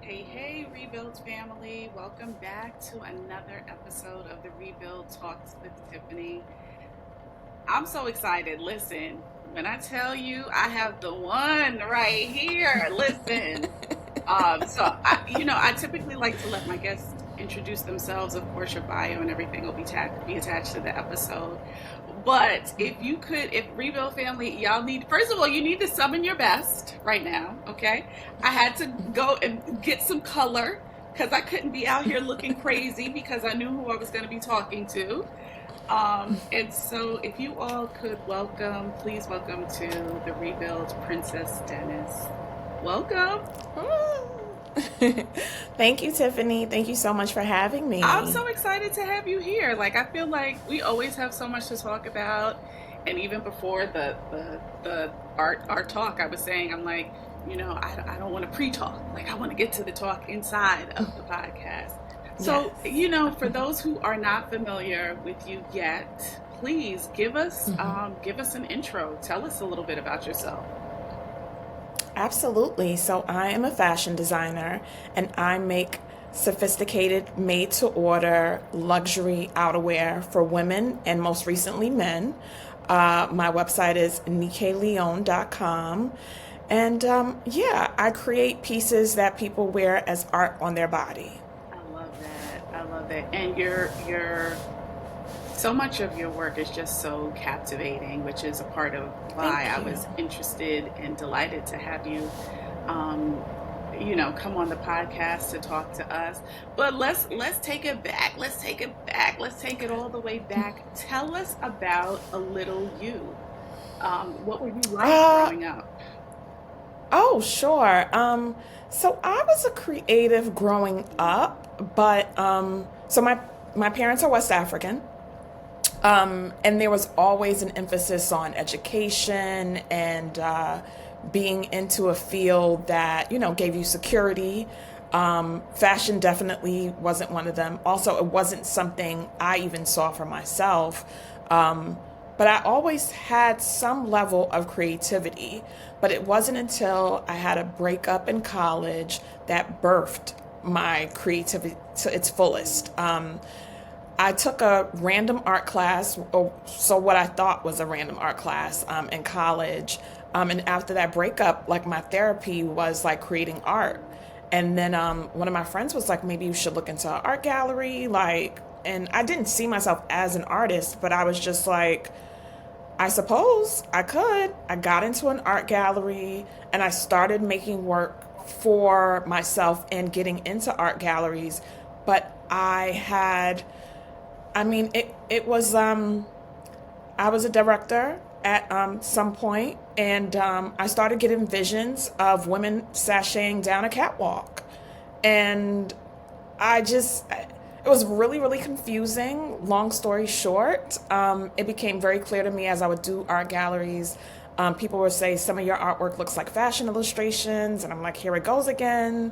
Hey, hey, Rebuild family. Welcome back to another episode of the Rebuild Talks with Tiffany. I'm so excited. Listen, when I tell you I have the one right here, listen. I typically like to let my guests introduce themselves. Of course, your bio and everything will be attached to the episode. But if Rebuild family, y'all need, first of all, you need to summon your best right now, okay? I had to go and get some color because I couldn't be out here looking crazy because I knew who I was going to be talking to. And so if you all could please welcome to the Rebuild Princess Dennis. Welcome. Thank you, Tiffany. Thank you so much for having I'm me. so excited to have you here. Like I feel like we always have so much to talk about. And even before the art talk, I was saying, I'm like, I don't want to pre-talk. Like I want to get to the talk inside of the podcast. Yes. So, for those who are not familiar with you yet, please give us an intro. Tell us a little bit about yourself. Absolutely. So, I am a fashion designer and I make sophisticated, made to order luxury outerwear for women and most recently men. My website is NikaiLéon.com. And yeah, I create pieces that people wear as art on their body. I love that. I love that. And your so much of your work is just so captivating, which is a part of why Thank I you. was interested and delighted to have you, um, come on the podcast to talk to us. But let's take it back. Let's take it back. Let's take it all the way back. Tell us about a little you. What were you like Uh, growing up? Oh, sure. So I was a creative growing up, but so my parents are West African, and there was always an emphasis on education and being into a field that gave you security. Fashion definitely wasn't one of them. Also, it wasn't something I even saw for myself. But I always had some level of creativity. But it wasn't until I had a breakup in college that birthed my creativity to its fullest. I took a random art class, or so what I thought was a random art class in college. And after that breakup, like my therapy was like creating art. And then one of my friends was like, maybe you should look into an art gallery. And I didn't see myself as an artist, but I was just like, I suppose I could. I got into an art gallery and I started making work for myself and getting into art galleries. But it was, I was a director at some point, and I started getting visions of women sashaying down a catwalk. And it was really, really confusing. Long story short, it became very clear to me as I would do art galleries. People would say, some of your artwork looks like fashion illustrations. And I'm like, here it goes again.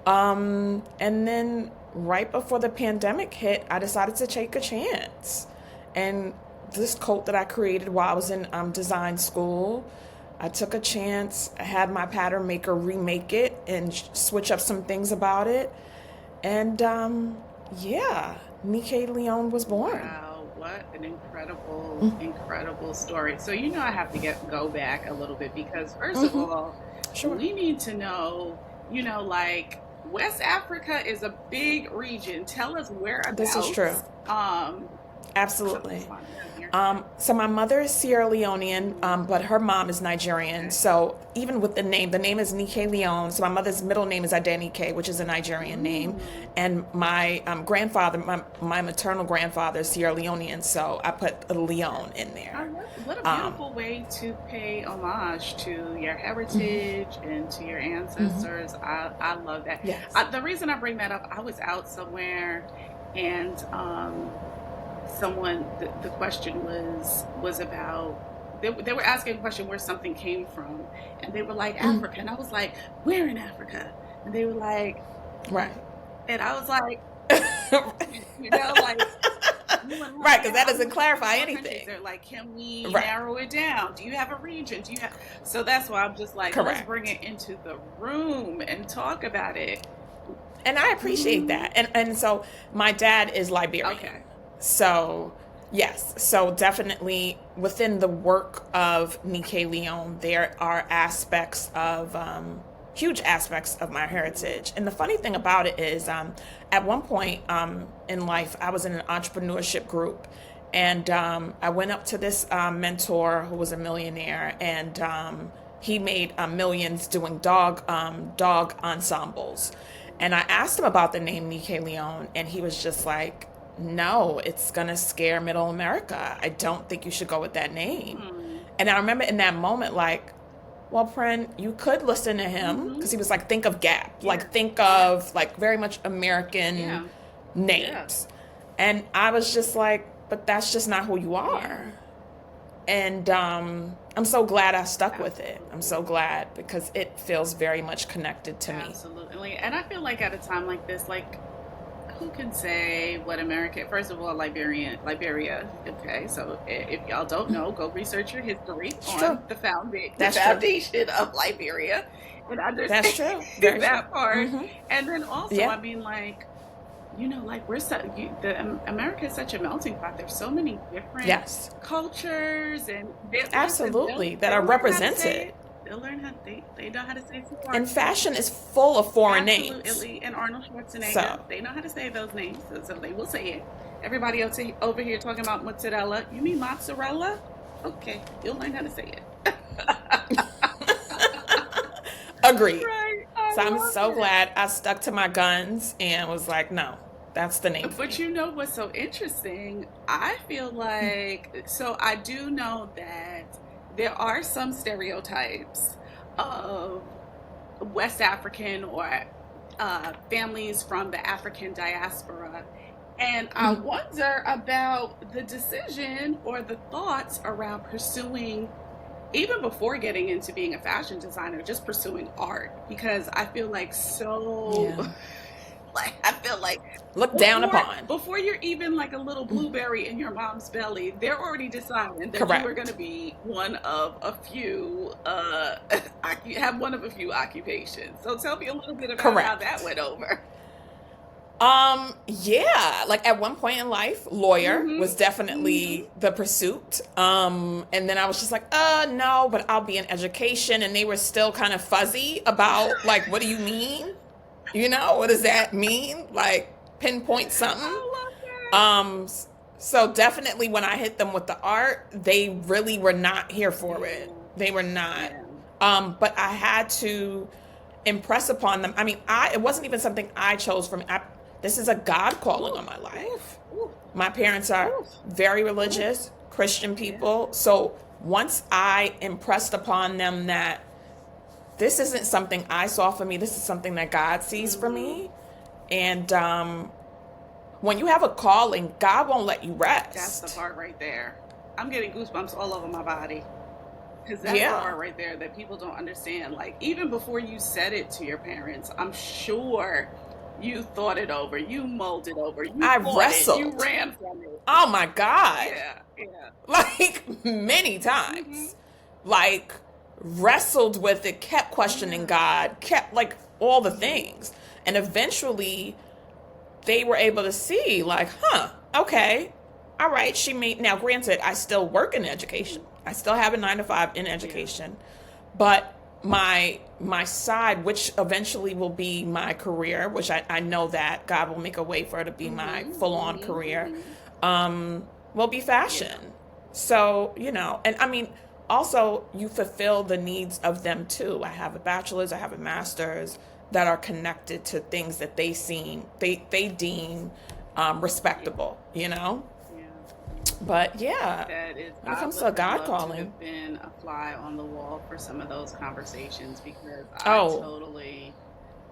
And then right before the pandemic hit, I decided to take a chance. And this coat that I created while I was in design school, I took a chance. I had my pattern maker remake it and switch up some things about it. And yeah, Nekai Léon was born. Wow, what an incredible story. So I have to go back a little bit because first of all, Sure. we need to know, like West Africa is a big region. Tell us This is true. whereabouts. Tell us Absolutely. fun down here. So my mother is Sierra Leonean, but her mom is Nigerian. Okay. So even with the name is Nekai Léon. So my mother's middle name is Adenike, which is a Nigerian name, Mm. and my grandfather, my maternal grandfather, is Sierra Leonean. So I put a Leon in Oh, there. what a Um, beautiful way to pay homage to your heritage and to your ancestors. I love that. yes. The reason I bring that up, I was out somewhere and the question was about they were asking a question where something came from, and they were like Africa, and I was like, where in Africa? And they were like, Right. and I was like, like you and Right, because yeah, that I'm doesn't looking for clarify more countries. anything. They're like, can we Right. narrow it down? Do you have a region? Do you have? So that's why I'm just like, let's bring Correct. it into the room and talk about it. And I appreciate Hmm. that. And so my dad is Liberian. Okay. So yes, so definitely within the work of Nekai Léon, there are aspects of huge aspects of my heritage. And the funny thing about it is, at one point in life, I was in an entrepreneurship group, and I went up to this mentor who was a millionaire, and he made millions doing dog ensembles. And I asked him about the name Nekai Léon, and he was just like, "No, it's gonna scare Middle America. I don't think you should go with that name." Hmm. And I remember in that moment, like, well, Pren, you could listen to him Hmm. because he was like, think of Gap, Yeah. like think Yeah. of like very much American Yeah. Yeah. names. And I was just like, but that's just not who you Yeah. are. And I'm so glad I stuck with it. I'm Absolutely. so glad because it feels very much connected to me. Absolutely. And I feel like at a time like this, like, who can say what America, first of all, Liberia. Okay. So if y'all don't know, go research your history It's true. on the That's true. foundation of Liberia and That's understand true. Very true. that part. Mm-hmm. And then also, Yeah. I mean, like, like America is such a melting pot. There's so many different Yes. cultures, and listen, Absolutely. That are they'll learn how to say represented. it. They'll learn how they know how to say And sorry. fashion is full of foreign names. Absolutely. And Arnold Schwarzenegger, So, they know how to say those names, so they will say it. Everybody else over here talking about mozzarella. You mean mozzarella? Okay, you'll learn how to say it. agreed. Right. I So I'm love so it. glad I stuck to my guns and was like, no, that's the name for But me. you know what's so interesting? I feel like, so I do know that there are some stereotypes of West African or families from the African diaspora. And I Mhm. wonder about the decision or the thoughts around pursuing, even before getting into being a fashion designer, just pursuing art. Because I feel like so, Yeah. like, I feel like Looked down before upon. before you're even like a little Mhm. blueberry in your mom's belly, they're already deciding that you are going to Correct. be one of a few have one of a few occupations. So tell me a little bit about how that Correct. went over. Yeah, like at one point in life, lawyer Mhm. was Mhm. definitely the pursuit. And then I was just like, no, but I'll be in education. And they were still kind of fuzzy about like, what do you mean? What does that mean? Like, pinpoint something. I love that. Um, so definitely when I hit them with the art, they really were not here for it. Yeah. They were not. Yeah. But I had to impress upon them. I mean, it wasn't even something I chose from. This is a God calling Oof, on my oof, life. oof, My parents are oof, very oof. religious, Christian Yeah. people. So once I impressed upon them that this isn't something I saw for me, this is something that God sees for Mhm. me. And when you have a calling, God won't let you That's the rest. part right there. I'm getting goosebumps all over my body. Because that's the Yeah, part right there that people don't understand. Like, even before you said it to your parents, I'm sure you thought it over, you mulled it over, you I fought it, you wrestled. ran from it. Oh my God. Yeah, yeah. Like many Hmm. times. Like wrestled with it, kept questioning Yeah, God, kept like all the yeah, things. And eventually they were able to see, like, okay, all right, she made. Now, granted, I still work in education. mhm, I still have a 9 to 5 in yeah, education, but my side, which eventually will be my career, which I know that God will make a way for it to be my hmm, full on hmm, career, hmm, will be yeah, fashion. So, and I mean, also you fulfill the needs of them too. I have a bachelor's, I have a master's that are connected to things that they deem yeah, respectable. yeah. But yeah, That is, when it I comes would to have God loved to calling, have been a fly on the wall for some of those conversations because oh,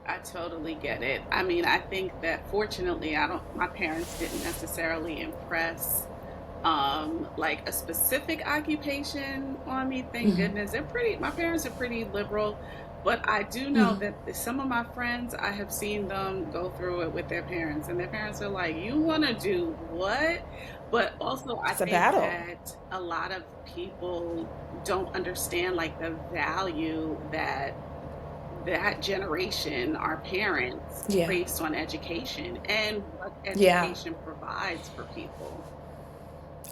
I totally get it. I mean, I think that fortunately, my parents didn't necessarily impress like a specific occupation on me. Thank mhm, goodness. My parents are pretty liberal, but I do know mhm. that some of my friends, I have seen them go through it with their parents, and their parents are like, "You want to do what?" But also, I It's a think battle. that a lot of people don't understand like the value that that generation, our parents, Yeah. based on education and what Yeah. education provides for people.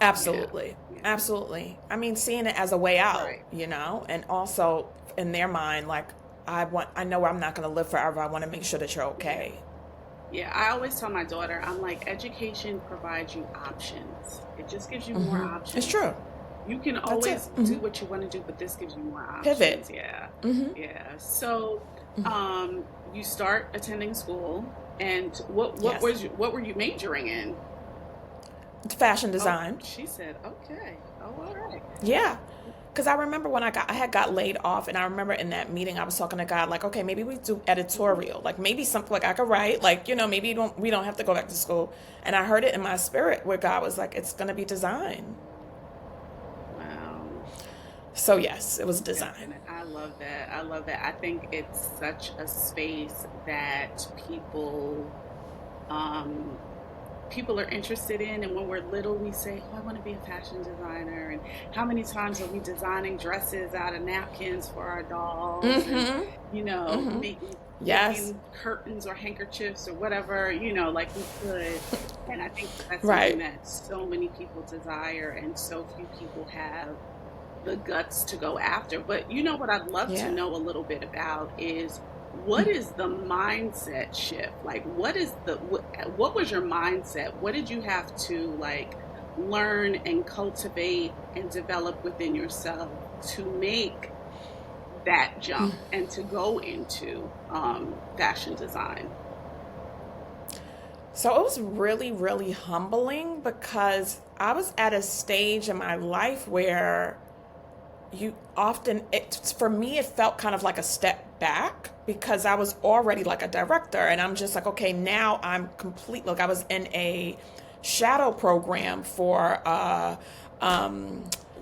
Yeah, Absolutely. yeah, Absolutely. I mean, seeing it as a way out, right. and also in their mind, like, I know I'm not going to live forever. I want to make sure that you're Yeah. okay. Yeah, I always tell my daughter, I'm like, education provides you options. It just gives you more It's options. true. You can That's it. always do what you want to do, but this gives you more Pivot. options. Yeah. Yeah. So, you start attending school, and Yes. what were you majoring in? Fashion Oh, design. she said, okay. Oh, all right. Yeah. Because I remember when I had got laid off, and I remember in that meeting I was talking to God, like, okay, maybe we do editorial, like maybe something like I could write, like, maybe we don't have to go back to school. And I heard it in my spirit where God was like, it's gonna be design. Wow. So yes, it was design. Definite. I love that. I love that. I think it's such a space that um, people are interested in. And when we're little, we say, oh, I want to be a fashion designer. And how many times are we designing dresses out of napkins for our dolls, and Mm-hmm. Mm-hmm. Yes. making curtains or handkerchiefs or whatever, like we could. And I think that's something Right. that so many people desire and so few people have the guts to go after. But what I'd love to Yeah. know a little bit about is, what is the mindset shift? Like, what was your mindset? What did you have to like learn and cultivate and develop within yourself to make that jump and to go into fashion design? So it was really, really humbling because I was at a stage in my life where for me, it felt kind of like a step back because I was already like a director, and I'm just like, okay, now I'm complete. Like, I was in a shadow program for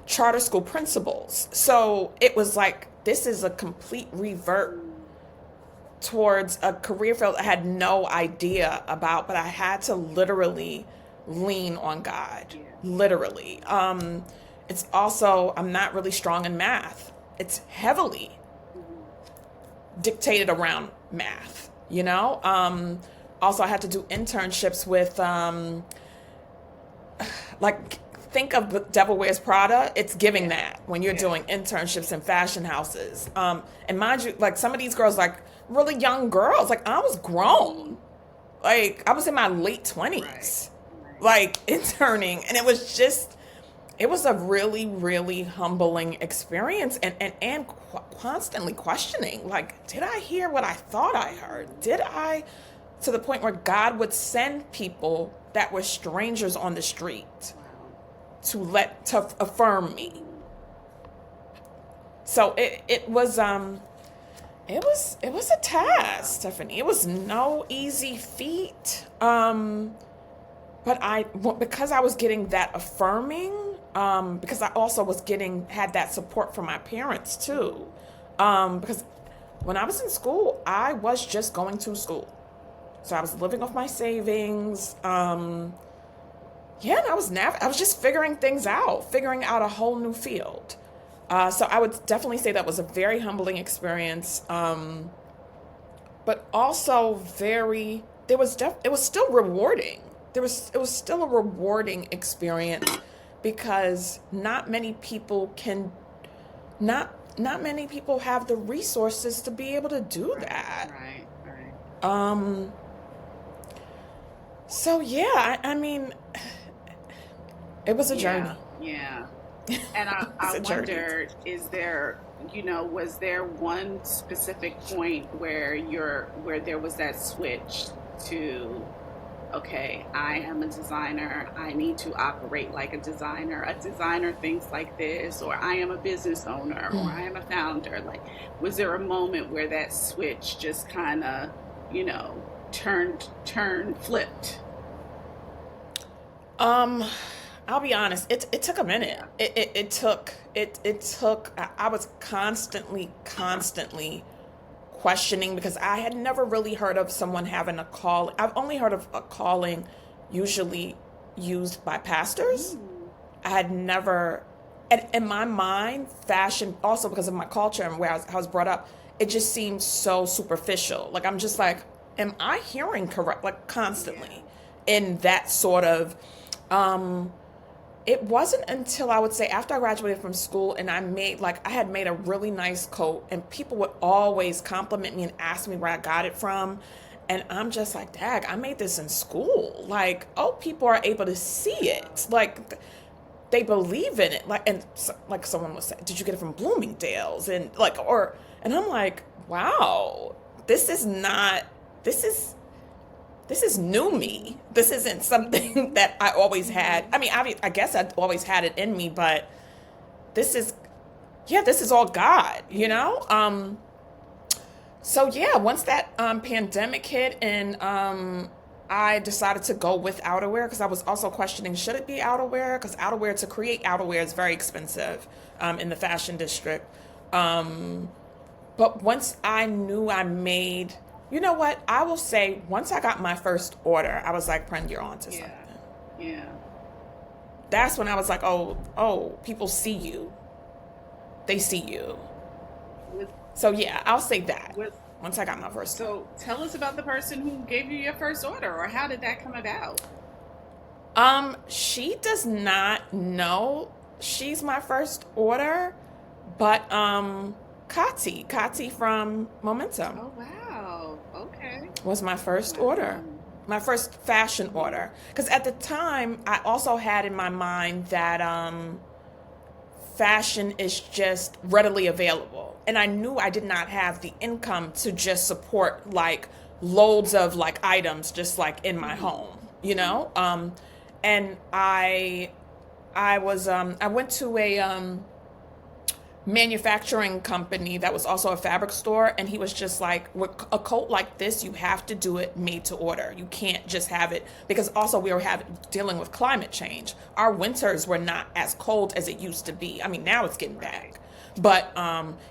charter school principals. So it was like, this is a complete revert Mm, towards a career field I had no idea about, but I had to literally lean on God. yeah. Literally. It's also, I'm not really strong in math. It's heavily Mhm. dictated around math, you know? Also, I had to do internships with, like, think of the Devil Wears Prada. It's giving Yeah. that when you're Yeah. doing internships in fashion houses. And mind you, like, some of these girls, like, really young girls, like, I was Mhm. grown. Like, I was in my late Right. 20s, Right. like, interning. And it was a really, really humbling experience, and constantly questioning, like, did I hear what I thought I heard? Did I, to the point where God would send people that were strangers on the street Wow. to affirm me. Mhm. So it was a task, Stephanie. It was no easy feat. But because I was getting that affirming, because I also had that support from my parents too. Because when I was in school, I was just going to school. So I was living off my savings. Yeah, and I was just figuring out a whole new field. So I would definitely say that was a very humbling experience, but also it was still rewarding. It was still a rewarding experience because not many people have the resources to be able to do Right. that. Right. Right. Um, so yeah, I mean, it was a journey. Yeah. Yeah. And It was I a journey. wondered, was there one specific point where there was that switch to, okay, I am a designer, I need to operate like a designer. A designer thinks like this, or I am a business owner, or I am a founder. Like, was there a moment where that switch just kind of, you know, flipped? Um, I'll be honest. It took a minute. Yeah. It took. I was constantly questioning because I had never really heard of someone having a call. I've only heard of a calling usually used by pastors. Mm, I had never, and in my mind, fashion also because of my culture and where I was brought up. it just seems so superficial. Like I'm just like, am I hearing correct? Like constantly in that sort of. It wasn't until I would say after I graduated from school and I had made a really nice coat and people would always compliment me and ask me where I got it from. And I'm just like, dag, I made this in school. Like, oh, people are able to see it. Like, they believe in it. Like, and like someone was saying, did you get it from Bloomingdale's? And like, and I'm like, wow, this is not, this is this is new me. This isn't something that I always had. I mean, I guess I always had it in me, but this is, yeah, this is all God, you know? So yeah, once that pandemic hit and I decided to go with outerwear because I was also questioning, should it be outerwear? Because to create outerwear is very expensive in the fashion district. But once I knew I made, you know what? I will say, once I got my first order, I was like, Pren, you're on to something. Yeah. That's when I was like, oh, people see you. They see you. So yeah, I'll say that. Once I got my first order. So tell us about the person who gave you your first order, or how did that come about? She does not know she's my first order, but Kati from Momentum. Oh wow. Okay. Was my first order. My first fashion order. Because at the time, I also had in my mind that fashion is just readily available. And I knew I did not have the income to just support like loads of like items just like in my home, you know? And I went to a manufacturing company that was also a fabric store, and he was just like, with a coat like this, you have to do it made to order. You can't just have it, because also we were dealing with climate change. Our winters were not as cold as it used to be. I mean, now it's getting back. But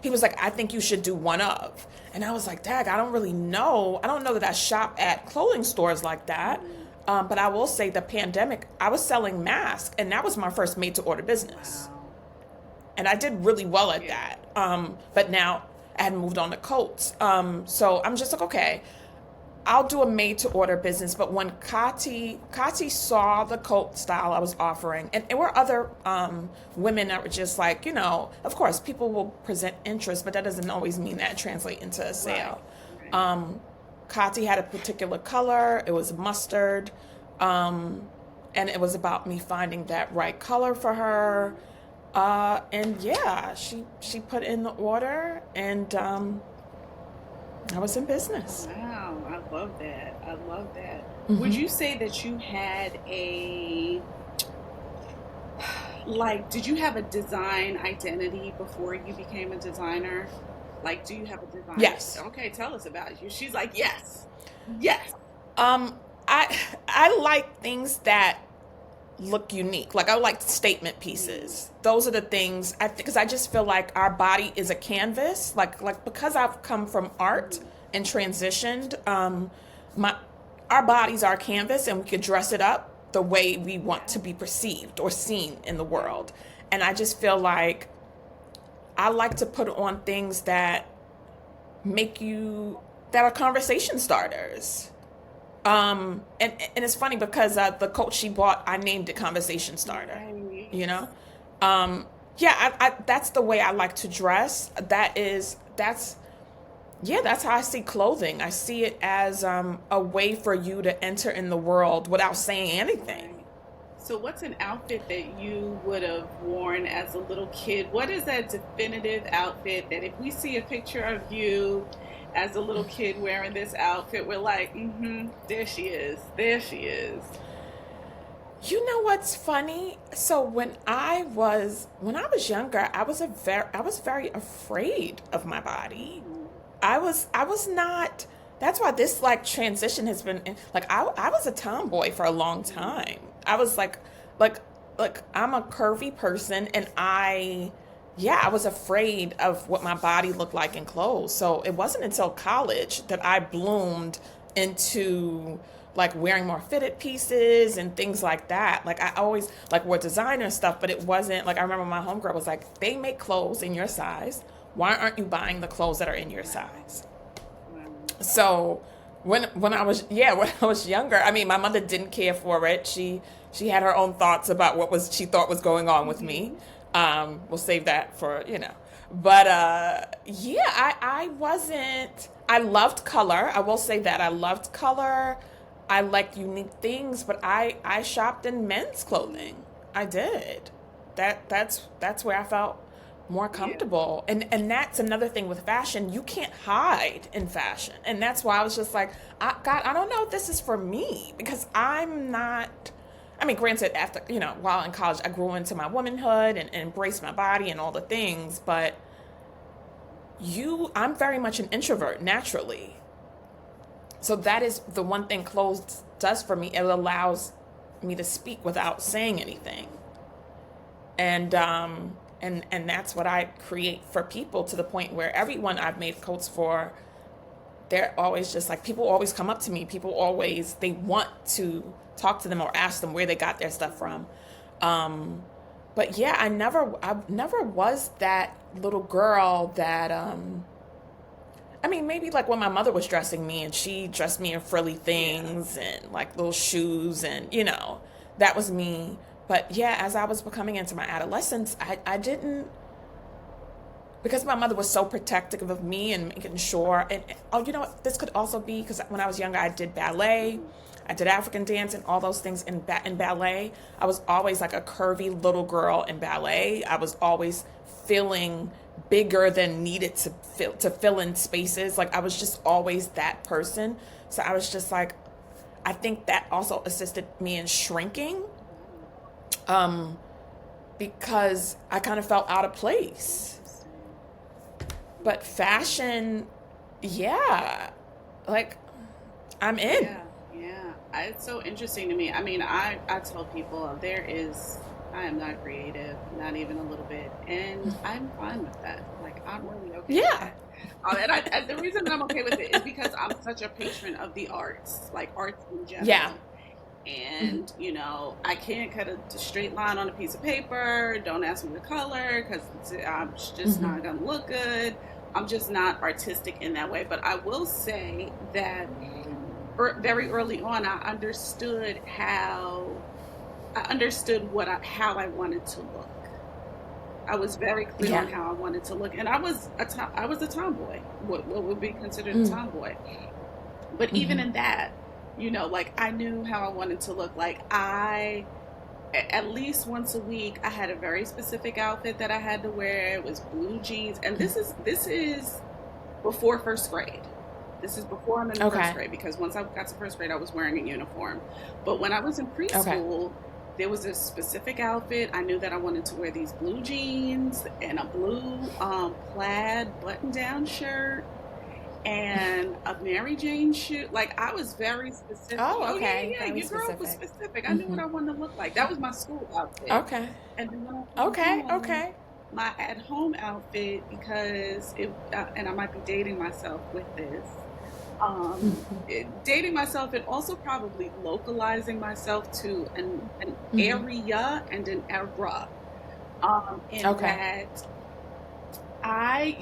he was like, I think you should do one of. And I was like, dag, I don't really know. I don't know that I shop at clothing stores like that. But I will say the pandemic, I was selling masks, and that was my first made to order business. Wow. And I did really well at that. But now I had moved on to coats. So I'm just like, okay, I'll do a made to order business. But when Kati saw the coat style I was offering, and there were other women that were just like, you know, of course, people will present interest, but that doesn't always mean that translate into a sale. Right. Kati had a particular color. It was mustard. And it was about me finding that right color for her. And yeah, she put in the order, and I was in business. Wow, I love that. I love that. Mm-hmm. Would you say that you had did you have a design identity before you became a designer? Like, do you have a design? Yes. Okay, tell us about it. She's like, yes. Yes. I like things that look unique. Like, I like statement pieces. Those are the things because I just feel like our body is a canvas. Like because I've come from art and transitioned, our bodies are a canvas, and we could dress it up the way we want to be perceived or seen in the world. And I just feel like I like to put on things that that are conversation starters. And it's funny because the coat she bought, I named it Conversation Starter. You know, I that's the way I like to dress. That's how I see clothing. I see it as a way for you to enter in the world without saying anything. So what's an outfit that you would have worn as a little kid? What is that definitive outfit that if we see a picture of you as a little kid wearing this outfit, we're like, there she is. There she is. You know what's funny? So when I was younger, I was very afraid of my body. I was not. That's why this like transition has been like I was a tomboy for a long time. I was like I'm a curvy person, and I was afraid of what my body looked like in clothes. So it wasn't until college that I bloomed into like wearing more fitted pieces and things like that. Like I always like wore designer stuff, but it wasn't like, I remember my homegirl was like, they make clothes in your size. why aren't you buying the clothes that are in your size? Wow. So when I was when I was younger, I mean, my mother didn't care for it. She had her own thoughts about what was she thought was going on with me. Mm-hmm. We'll save that for, you know. But I wasn't. I loved color. I will say that I loved color. I liked unique things, but I shopped in men's clothing. I did. That's where I felt more Yeah. comfortable. And that's another thing with fashion. You can't hide in fashion. And that's why I was just like, God, I don't know if this is for me because I'm not. I mean, granted, after, while in college, I grew into my womanhood and embraced my body and all the things, but I'm very much an introvert naturally. So that is the one thing clothes does for me. It allows me to speak without saying anything. And that's what I create for people, to the point where everyone I've made coats for, they're always just like, people always come up to me. People always, they want to talk to them or ask them where they got their stuff from. But yeah, I never was that little girl that, I mean, maybe like when my mother was dressing me and she dressed me in frilly Yeah. things and like little shoes and, that was me. But yeah, as I was becoming into my adolescence, I didn't, because my mother was so protective of me and making sure, and oh, you know what, this could also be because when I was younger, I did ballet, Mm-hmm. I did African dance and all those things in ballet. I was always like a curvy little girl in ballet. I was always feeling bigger than needed to fill in spaces. Like I was just always that person. So I was just like, I think that also assisted me in shrinking, Wow. um, because I kind of felt out of place. Interesting. But Interesting. fashion, yeah, like I'm in. Yeah, yeah. It's so interesting to me. I mean, I tell people I am not creative, not even a little bit, and I'm fine with that. Like, I'm really okay with Yeah, that. And the reason that I'm okay with it is because I'm such a patron of the arts, like arts in yeah, general. And, I can't cut a straight line on a piece of paper. Don't ask me the color because I'm just not going to look good. I'm just not artistic in that way. But I will say that very early on, I understood how I wanted to look. I was very clear on yeah. how I wanted to look, and I was a tomboy, what would be considered a Mm, tomboy. But even mm-hmm. in that, like I knew how I wanted to look. Like at least once a week, I had a very specific outfit that I had to wear. It was blue jeans, and this is before first grade. This is before I'm in the first Okay, grade because once I got to first grade, I was wearing a uniform. But when I was in okay. preschool, there was a specific outfit. I knew that I wanted to wear these blue jeans and a blue plaid button-down shirt and a Mary Jane shoe. Like I was very specific. Oh, Oh yeah, okay. yeah, yeah. Very Your girl was specific. specific. I knew what Mm-hmm. I wanted to look like. That was my school outfit. Okay, And then when I came okay, home, okay. my at-home outfit, because and I might be dating myself with this, dating myself and also probably localizing myself to an Mm-hmm. area and an era. In Okay. that I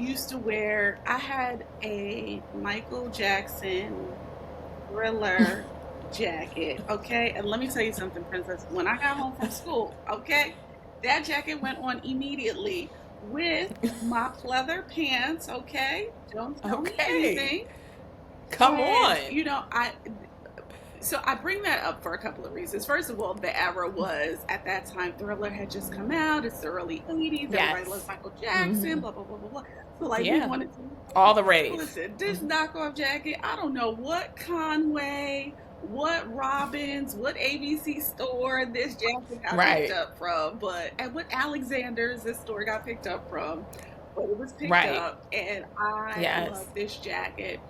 had a Michael Jackson Thriller jacket, okay? And let me tell you something, Princess. When I got home from school, okay, that jacket went on immediately with my pleather pants, okay? Don't tell me Okay. anything. Come And, on. so I bring that up for a couple of reasons. First of all, the era was at that time Thriller had just come out. It's the early '80s. Everybody loves Yes. Michael Mm-hmm. Jackson. Blah blah blah blah blah. So like we Yeah. wanted to All the rave. listen. This Mm-hmm. knockoff jacket. I don't know what Conway, what Robbins, what ABC store this jacket got picked Right. up from, and what Alexander's this store got picked up from. But it was picked Right. up, and I Yes. love this jacket.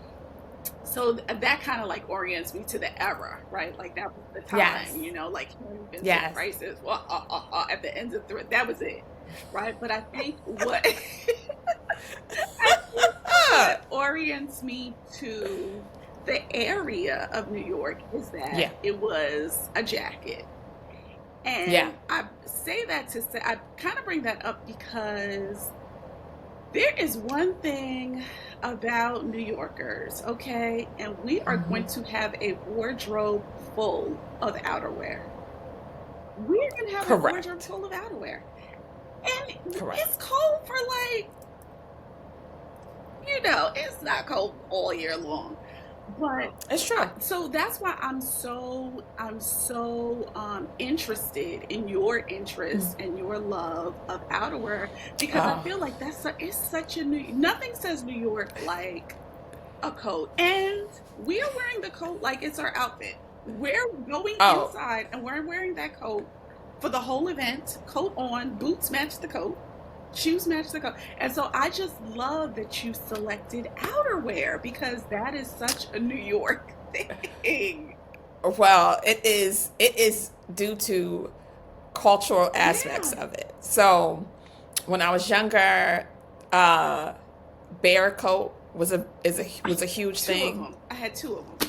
So that kind of like orients me to the era, right? Like that was the Yes. time, like hearing Vincent Yes. Price's at the ends of that was it, right? But I think I think what orients me to the area of New York is that Yeah. it was a jacket. Yeah. And I say that to say, I kind of bring that up because There is one thing about New Yorkers, okay? And we are going to have a wardrobe full of outerwear. We're going to have a wardrobe Correct. full of outerwear. And Correct. it's cold for like, it's not cold all year long. But It's true. so that's why I'm so interested in your interest and your love of outerwear, because I Oh, feel like it's such a nothing says New York like a coat, and we are wearing the coat like it's our outfit. We're going oh, inside and we're wearing that coat for the whole event. Coat on, boots match the coat, shoes match the coat. And so I just love that you selected outerwear because that is such a New York thing. well, it is due to cultural aspects Yeah. of it. So when I was younger, uh, bear coat was a huge Two of thing. them. I had two of them.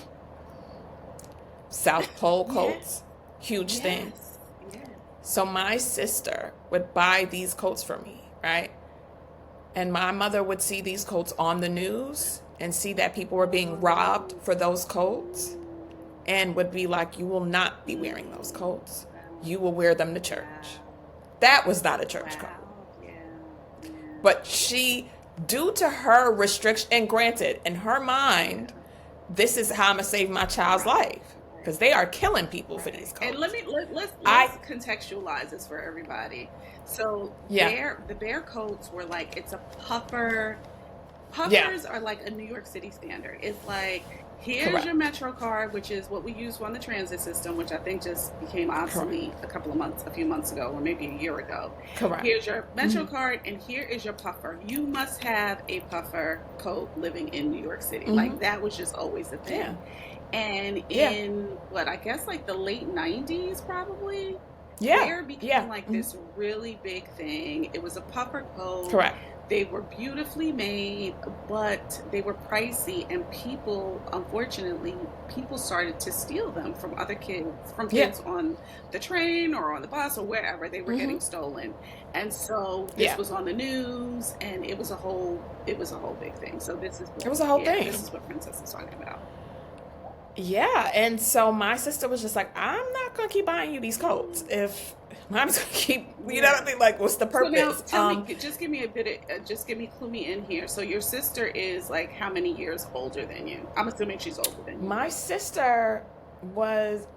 South Pole Yeah. coats, huge thing. Yes. Yes. So my sister would buy these coats for me, right? And my mother would see these coats on the news and see that people were being robbed Oh. for those coats and would be like, "You will not be wearing those coats. You will wear them to church." Wow. That was not a church coat. Wow. Yeah. Yeah. But she, due to her restriction, and granted, in her mind, Yeah. this is how I'm gonna save my child's Right. life Right. because they are killing people for Right. these And coats. let's I, contextualize this for everybody. So yeah, the bear coats were like it's a puffer. yeah, Puffers are like a New York City standard. It's like here's correct, your Metro card, which is what we use on the transit system, which I think just became correct, obsolete a few months ago, or maybe a year ago. correct. Here's your Metro Hmm. card, and here is your puffer. You must have a puffer coat living in New York City. Hmm. Like that was just always the Yeah, thing. And yeah, in what I guess like the late 90s, probably, yeah, bear became yeah. like Hmm. this really big thing. It was a puffer coat. Correct. They were beautifully made, but they were pricey, and unfortunately, people started to steal them from other kids, from Yeah. kids on the train or on the bus or wherever they were Hmm. getting stolen. And so this Yeah. was on the news, and it was a whole big thing. So It was a whole yeah, this thing. is what Princess is talking about. Yeah, and so my sister was just like, "I'm not gonna keep buying you these coats if I'm just gonna keep, you know what I Yeah. mean? Like, what's the So now purpose?" tell me, just give me a bit of, clue me in here. So your sister is like how many years older than you? I'm assuming she's older than you. My sister was,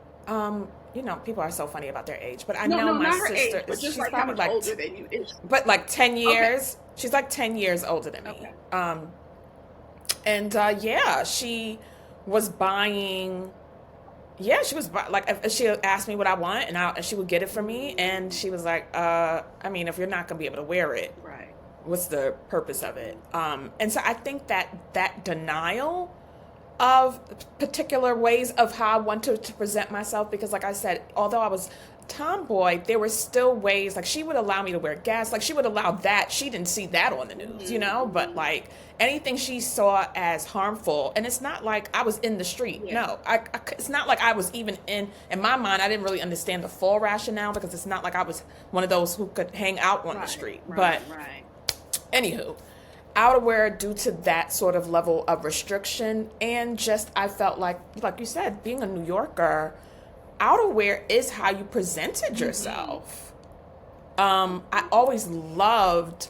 people are so funny about their age, but I No, know no, my not her sister age, but is, just she's like how probably much like, older than you is. but like 10 Okay, years. She's like 10 years older than me. okay. And yeah, she was buying. Yeah, she was like, if she asked me what I want, and she would get it for me, and she was like, I mean, if you're not gonna be able to wear it, Right. what's the purpose of it? And so I think that denial of particular ways of how I wanted to present myself, because like I said, although I was tomboy, there were still ways, like she would allow me to wear gas, like she would allow that. She didn't see that on the news, but Mm-hmm. like anything she saw as harmful, and it's not like I was in the street. Yeah. No, it's not like I was even in my mind. I didn't really understand the full rationale, because it's not like I was one of those who could hang out on the Right. street. Right. But Right. anywho, outerwear, due to that sort of level of restriction, and just I felt like you said, being a New Yorker, outerwear is how you presented Mm-hmm. yourself. I always loved,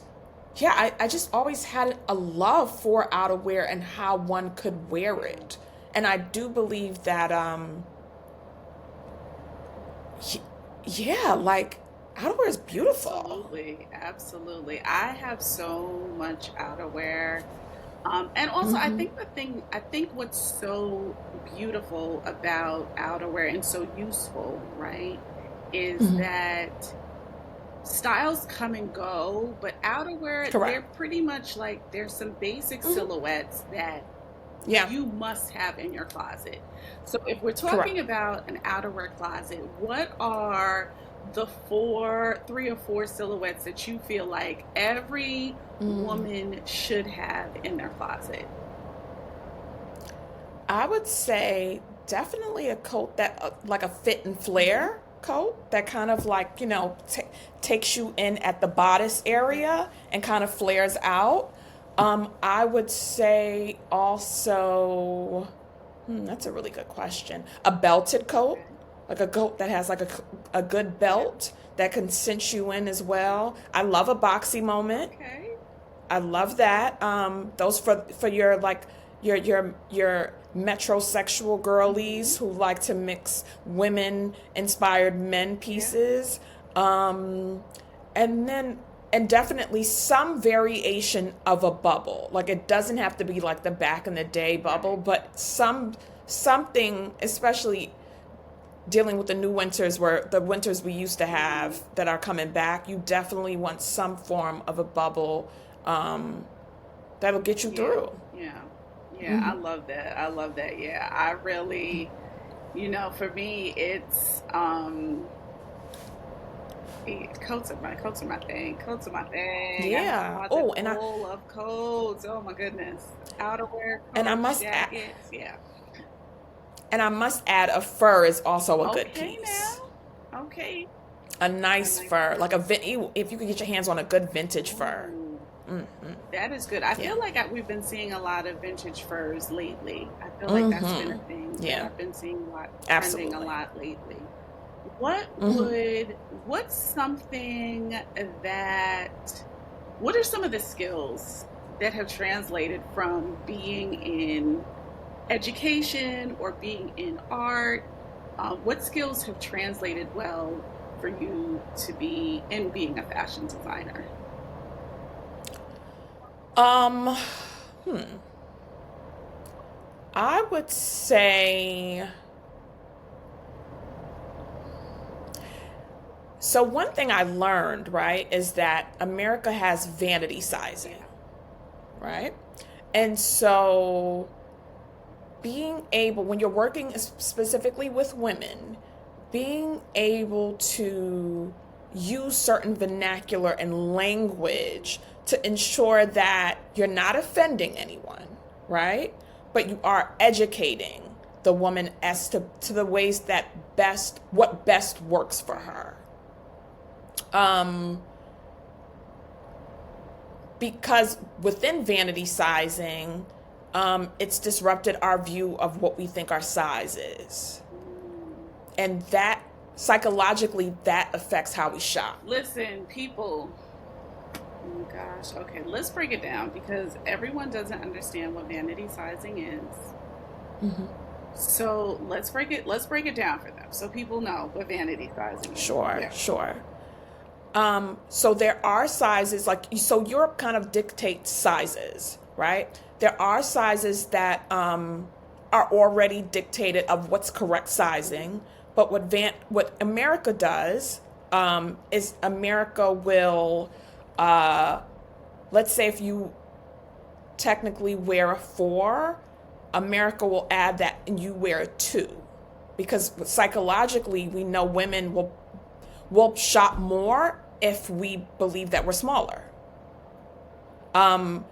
yeah, I just always had a love for outerwear and how one could wear it. And I do believe that, y- yeah, like outerwear is beautiful. Absolutely. Absolutely. I have so much outerwear. And also, Hmm. I think what's so beautiful about outerwear and so useful, right, is Hmm. that styles come and go, but outerwear, they're Correct. pretty much like there's some basic Hmm. silhouettes that Yeah, you must have in your closet. So if we're correct. talking about an outerwear closet, what are the three or four silhouettes that you feel like every Mm. woman should have in their closet? I would say definitely a coat that like a fit and flare. coat that kind of like, takes you in at the bodice area and kind of flares out. I would say also, that's a really good question. A belted coat, Okay. like a coat that has like a good Yeah. belt that can cinch you in as well. I love a boxy moment. Okay. I love that. Those for your like your metrosexual Mm-hmm. girlies who like to mix women inspired men Yeah. pieces. Um, and then and definitely some variation of a bubble. Like it doesn't have to be like the back in the day bubble, Right. but something, especially dealing with the new winters where the winters we used to Mm-hmm. have that are coming back, you definitely want some form of a bubble um, that'll get you Yeah. through. Yeah. Yeah. I Hmm. love that. I love that. Yeah. I really, for me, it's coats are my thing. Coats are my thing. I have a Yeah. closet Oh, full of coats. Oh my goodness. Outerwear, and I coats, must add, jackets. Yeah. and I must add, a fur is also a good Okay piece. now. Okay. A A nice nice fur, fur. like if you could get your hands on a good vintage fur. Ooh. Hmm. That is good. I Yeah. feel like we've been seeing a lot of vintage furs lately. I feel like that's been a Hmm. thing that Yeah. I've been seeing a lot, trending a Absolutely. lot lately. Hmm. What's something that, what are some of the skills that have translated from being in education or being in art? What skills have translated well for you to be in being a fashion designer? Um. Hmm. I would say. So one thing I learned, right, is that America has vanity sizing, Yeah. right? And so being able, when you're working specifically with women, being able to use certain vernacular and language to ensure that you're not offending anyone, right? But you are educating the woman as to the ways that what best works for Right. her. Um, because within vanity sizing, it's disrupted our view of what we think our size is. Mm. And that psychologically, that affects how we shop. Listen, people. Oh gosh. Okay, let's break it down because everyone doesn't understand what vanity sizing is. So let's break it down for them so people know what vanity sizing is. Sure, Yeah. sure. So there are sizes so Europe kind of dictates sizes, right? There are sizes that are already dictated of what's correct Mhm. sizing, but what America does is America will, uh, let's say if you technically wear a 4, America will add that and you wear a 2, because psychologically we know women will shop more if we believe that we're smaller.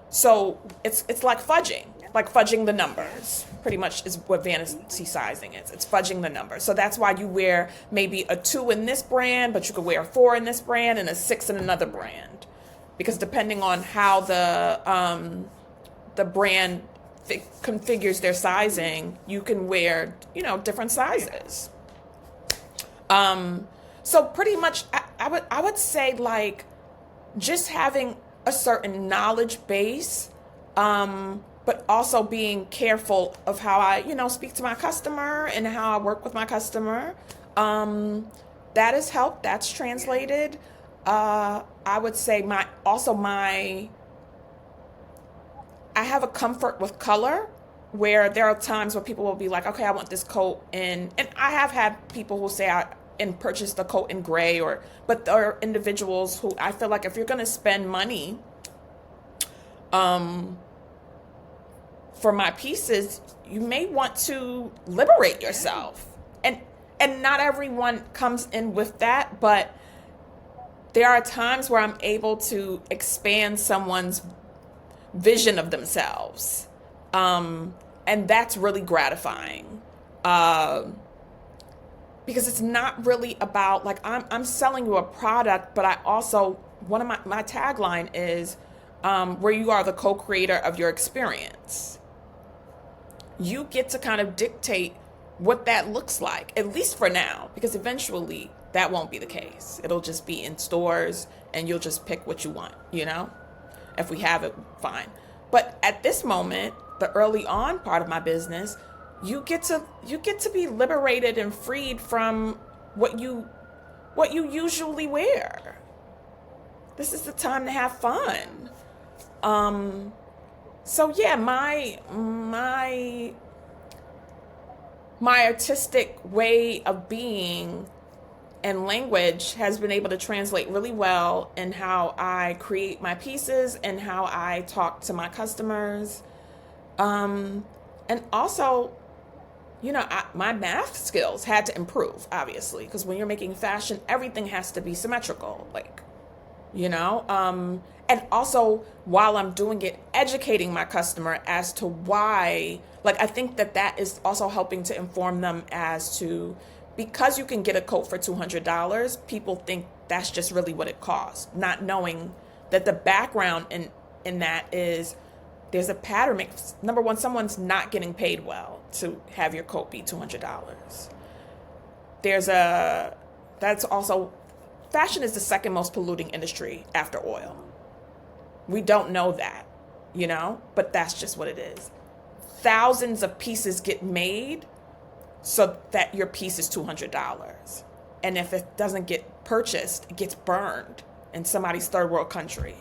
So it's Yeah. like fudging the Yeah. numbers. Pretty much is what Okay. vanity sizing is. It's fudging the numbers. So that's why you wear maybe a 2 in this brand, but you could wear a 4 in this brand and a 6 in another Right. brand, because depending on how the brand configures their Mhm. sizing, you can wear different Yeah. sizes. So pretty much, I would say like just having a certain knowledge base, but also being careful of how I speak to my customer and how I work with my customer. Um, that has helped. That's Yeah. translated. I would say my I have a comfort with color, where there are times where people will be like, okay, I want this coat in, and I have had people who say I and purchase the coat in gray, but there are individuals who I feel like if you're going to spend money um, for my pieces, you may want to liberate Yeah. yourself, and not everyone comes in with that, but there are times where I'm able to expand someone's vision of themselves. And that's really gratifying. Uh, because it's not really about like I'm selling you a product, but I also one of my tagline is where you are the co-creator of your experience. You get to kind of dictate what that looks like, at least for now, because eventually that won't be the case. It'll just be in stores and you'll just pick what you want, you know? If we have it, fine. But at this moment, the early on part of my business, you get to be liberated and freed from what you usually wear. This is the time to have fun. So yeah, my artistic way of being and language has been able to translate really well in how I create my pieces and how I talk to my customers. And also, my math skills had to improve, obviously, because when you're making fashion, everything has to be symmetrical, like, and also while I'm doing it, educating my customer as to why, like, I think that is also helping to inform them as to, because you can get a coat for $200, people think that's just really what it costs, not knowing that the background in that is there's a pattern. Number one, someone's not getting paid well to have your coat be $200. That's also, fashion is the second most polluting industry after oil. We don't know that, but that's just what it is. Thousands of pieces get made so that your piece is $200. And if it doesn't get purchased, it gets burned in somebody's third world country.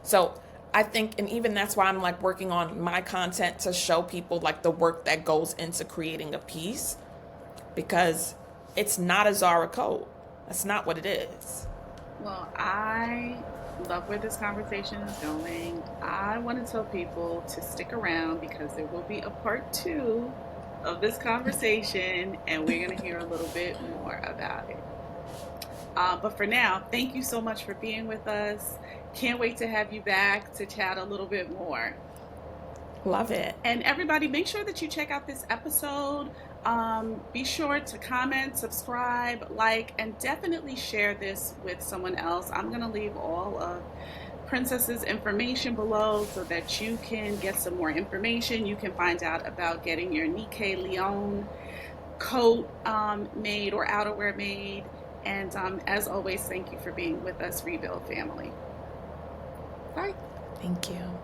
So I think, and even that's why I'm like working on my content to show people like the work that goes into creating a piece, because it's not a Zara coat. That's not what it is. Well, I love where this conversation is going. I want to tell people to stick around because there will be a part 2 of this conversation, and we're going to hear a little bit more about it. But for now, thank you so much for being with us. Can't wait to have you back to chat a little bit more. Love it. And everybody, make sure that you check out this episode. Be sure to comment, subscribe, like, and definitely share this with someone else. I'm going to leave all of Princess's information below so that you can get some more information. You can find out about getting your Nekai Léon coat made or outerwear made. And as always, thank you for being with us, Rebuild family. Bye. Thank you.